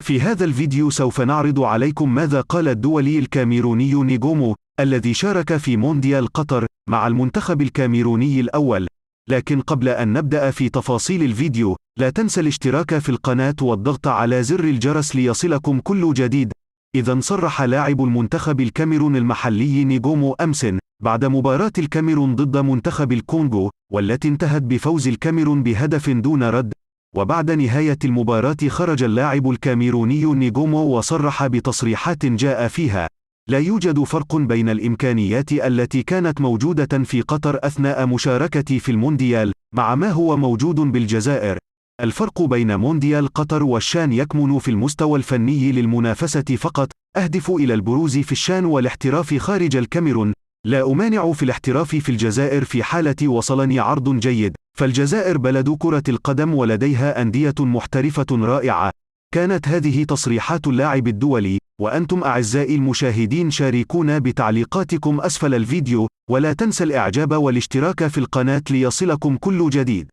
في هذا الفيديو سوف نعرض عليكم ماذا قال الدولي الكاميروني نيجومو الذي شارك في مونديال قطر مع المنتخب الكاميروني الأول. لكن قبل أن نبدأ في تفاصيل الفيديو، لا تنسى الاشتراك في القناة والضغط على زر الجرس ليصلكم كل جديد. إذا صرح لاعب المنتخب الكاميرون المحلي نيجومو أمس بعد مباراة الكاميرون ضد منتخب الكونغو، والتي انتهت بفوز الكاميرون بهدف دون رد. وبعد نهاية المباراة خرج اللاعب الكاميروني نيجومو وصرح بتصريحات جاء فيها: لا يوجد فرق بين الإمكانيات التي كانت موجودة في قطر أثناء مشاركتي في المونديال مع ما هو موجود بالجزائر. الفرق بين مونديال قطر والشان يكمن في المستوى الفني للمنافسة فقط. أهدف إلى البروز في الشان والاحتراف خارج الكاميرون. لا أمانع في الاحتراف في الجزائر في حالة وصلني عرض جيد، فالجزائر بلد كرة القدم ولديها أندية محترفة رائعة. كانت هذه تصريحات اللاعب الدولي، وأنتم أعزائي المشاهدين شاركونا بتعليقاتكم أسفل الفيديو، ولا تنسى الإعجاب والاشتراك في القناة ليصلكم كل جديد.